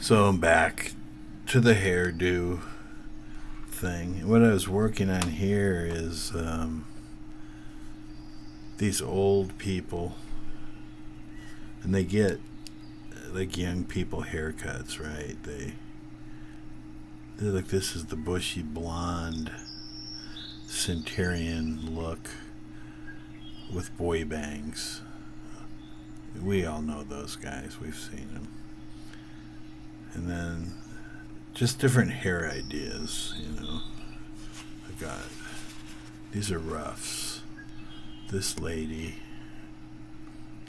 So I'm back to the hairdo thing. What I was working on here is these old people, and they get like young people haircuts, right? They're like, this is the bushy blonde centurion look with boy bangs. We all know those guys. We've seen them. And then just different hair ideas, I've got, these are roughs. This lady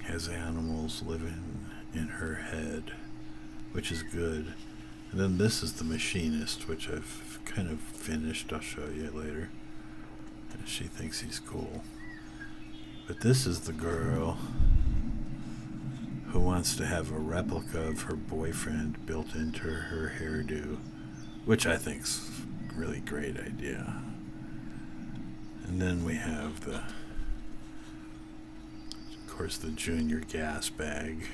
has animals living in her head, which is good. And then this is the machinist, which I've kind of finished. I'll show you later. And she thinks he's cool. But this is the girl who wants to have a replica of her boyfriend built into her hairdo, which I think's a really great idea. And then we have of course, the junior gas bag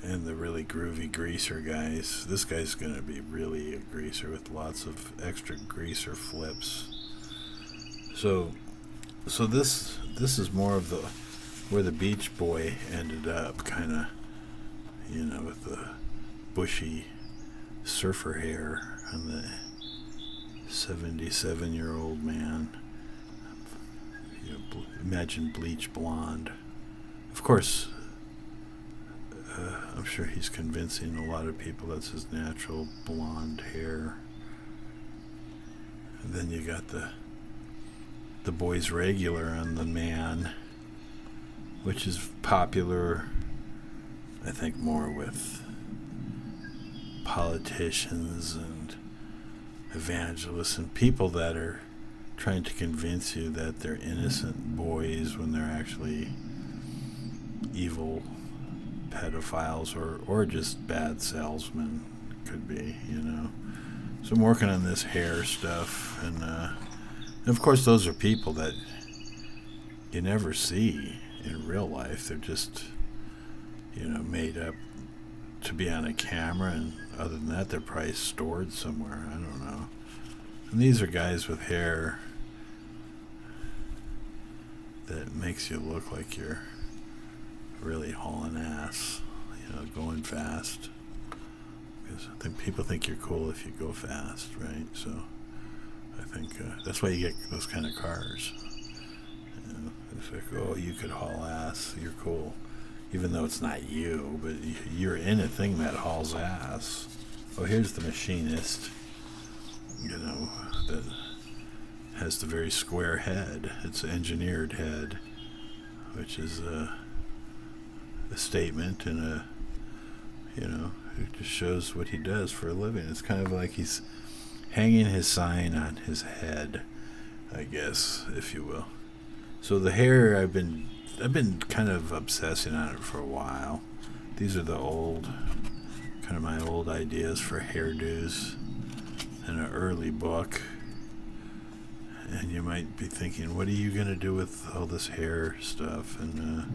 and the really groovy greaser guys. This guy's gonna be really a greaser with lots of extra greaser flips. So this is more of the where the Beach Boy ended up, kind of, with the bushy surfer hair on the 77-year-old man. Imagine bleach blonde. Of course, I'm sure he's convincing a lot of people that's his natural blonde hair. And then you got the boy's regular on the man, which is popular, I think, more with politicians and evangelists and people that are trying to convince you that they're innocent boys when they're actually evil pedophiles or just bad salesmen, could be, So I'm working on this hair stuff, and of course those are people that you never see in real life. They're just, made up to be on a camera, and other than that, they're probably stored somewhere. I don't know. And these are guys with hair that makes you look like you're really hauling ass, going fast. Because I think people think you're cool if you go fast, right? So I think that's why you get those kind of cars. It's like, oh, you could haul ass, you're cool. Even though it's not you, but you're in a thing that hauls ass. Oh, here's the machinist, that has the very square head. It's an engineered head, which is a statement and it just shows what he does for a living. It's kind of like he's hanging his sign on his head, I guess, if you will. So the hair, I've been kind of obsessing on it for a while. These are the kind of my old ideas for hairdos in an early book. And you might be thinking, what are you going to do with all this hair stuff? And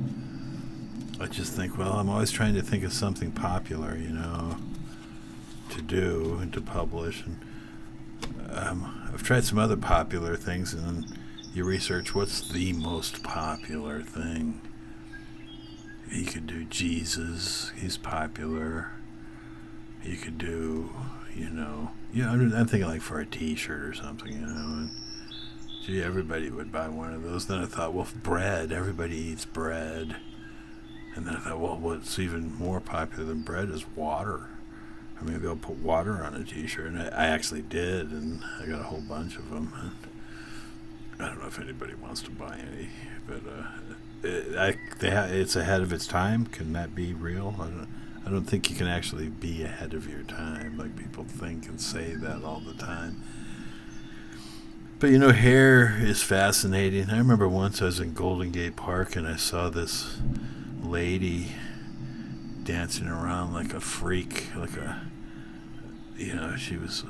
I just think, well, I'm always trying to think of something popular, to do and to publish. And I've tried some other popular things, and then you research what's the most popular thing. You could do Jesus, he's popular. You could do, I'm thinking like for a t-shirt or something, and gee, everybody would buy one of those. Then I thought, well, bread, everybody eats bread. And then I thought, well, what's even more popular than bread is water. Or maybe I'll put water on a t-shirt. And I actually did, and I got a whole bunch of them. And I don't know if anybody wants to buy any, but it's ahead of its time. Can that be real? I don't think you can actually be ahead of your time like people think and say that all the time. But hair is fascinating. I remember once I was in Golden Gate Park and I saw this lady dancing around like a freak, she was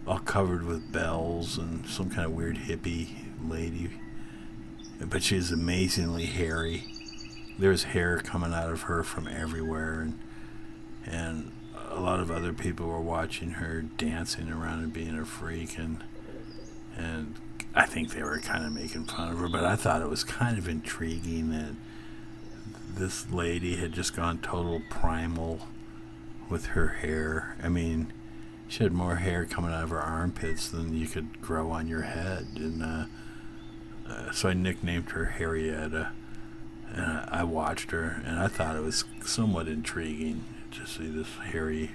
all covered with bells and some kind of weird hippie lady. But she was amazingly hairy. There's hair coming out of her from everywhere, and and a lot of other people were watching her dancing around and being a freak, and I think they were kind of making fun of her, but I thought it was kind of intriguing that this lady had just gone total primal with her hair. I mean, she had more hair coming out of her armpits than you could grow on your head, and so I nicknamed her Harrietta. And I watched her, and I thought it was somewhat intriguing to see this hairy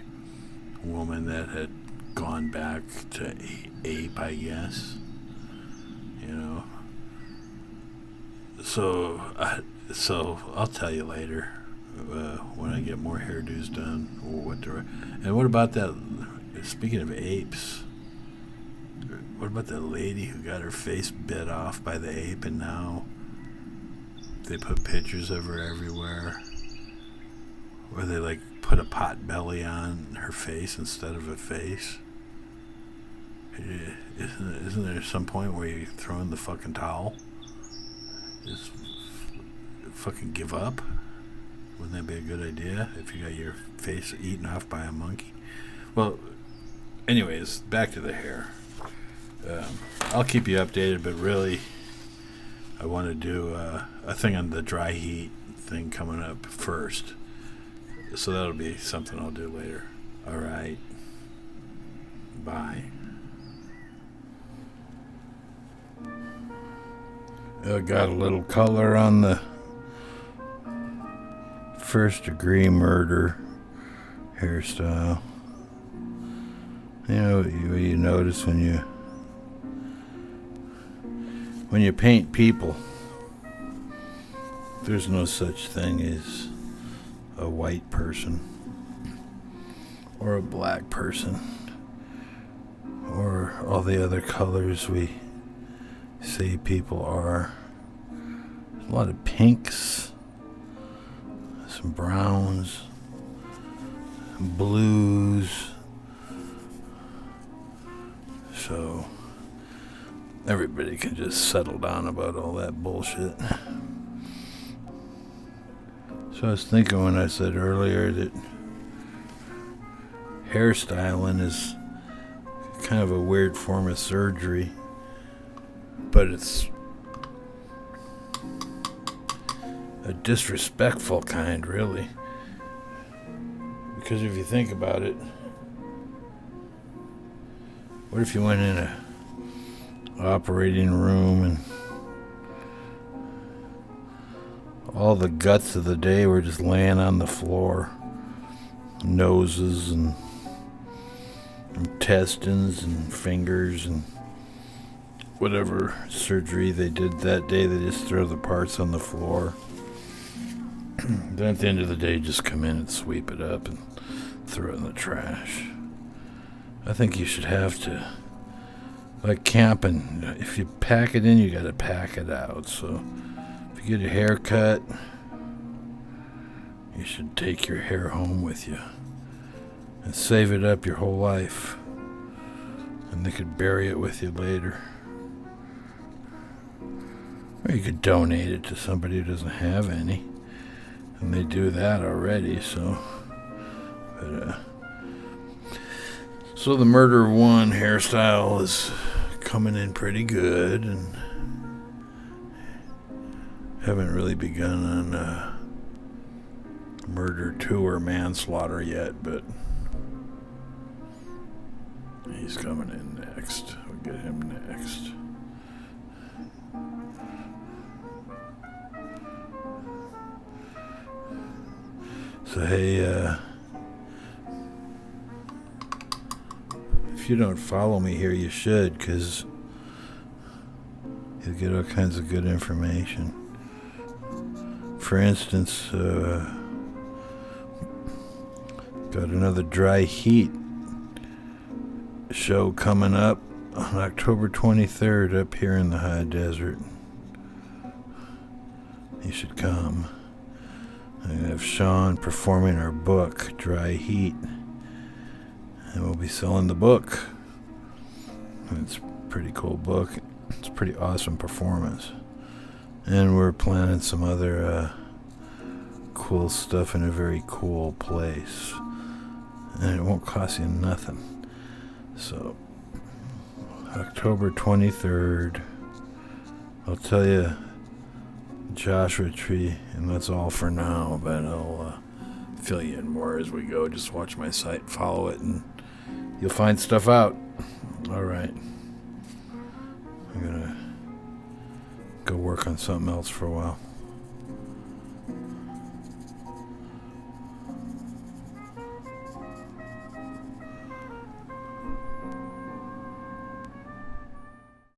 woman that had gone back to ape, I guess. You know. So I'll tell you later when I get more hairdos done. And what about that? Speaking of apes, what about that lady who got her face bit off by the ape, and now they put pictures of her everywhere, where they like put a pot belly on her face instead of a face? Isn't there some point where you throw in the fucking towel? Just fucking give up? Wouldn't that be a good idea if you got your face eaten off by a monkey? Well, anyways, back to the hair. I'll keep you updated, but really, I want to do a thing on the dry heat thing coming up first. So that'll be something I'll do later. All right. Bye. Got a little color on the first degree murder hairstyle. You know what you notice when you paint people, there's no such thing as a white person or a black person or all the other colors we say people are. There's a lot of pinks, some browns, some blues. So everybody can just settle down about all that bullshit. So I was thinking when I said earlier that hairstyling is kind of a weird form of surgery, but it's a disrespectful kind, really. Because if you think about it, what if you went in a operating room and all the guts of the day were just laying on the floor? Noses and intestines and fingers and whatever surgery they did that day, they just throw the parts on the floor. Then at the end of the day, just come in and sweep it up and throw it in the trash. I think you should have to, like camping, if you pack it in, you gotta pack it out. So if you get a haircut, you should take your hair home with you and save it up your whole life, and they could bury it with you later. Or you could donate it to somebody who doesn't have any, and they do that already. So so the Murder One hairstyle is coming in pretty good, and haven't really begun on Murder 2 or Manslaughter yet, but he's coming in next. We'll get him next. So hey, if you don't follow me here, you should, because you'll get all kinds of good information. For instance, got another dry heat show coming up on October 23rd up here in the high desert. You should come. I have Sean performing our book, Dry Heat, and we'll be selling the book. It's a pretty cool book. It's a pretty awesome performance. And we're planning some other cool stuff in a very cool place. and it won't cost you nothing. So, October 23rd, I'll tell you Joshua Tree, and that's all for now, but I'll fill you in more as we go. Just watch my site, follow it, and you'll find stuff out. All right. I'm going to go work on something else for a while.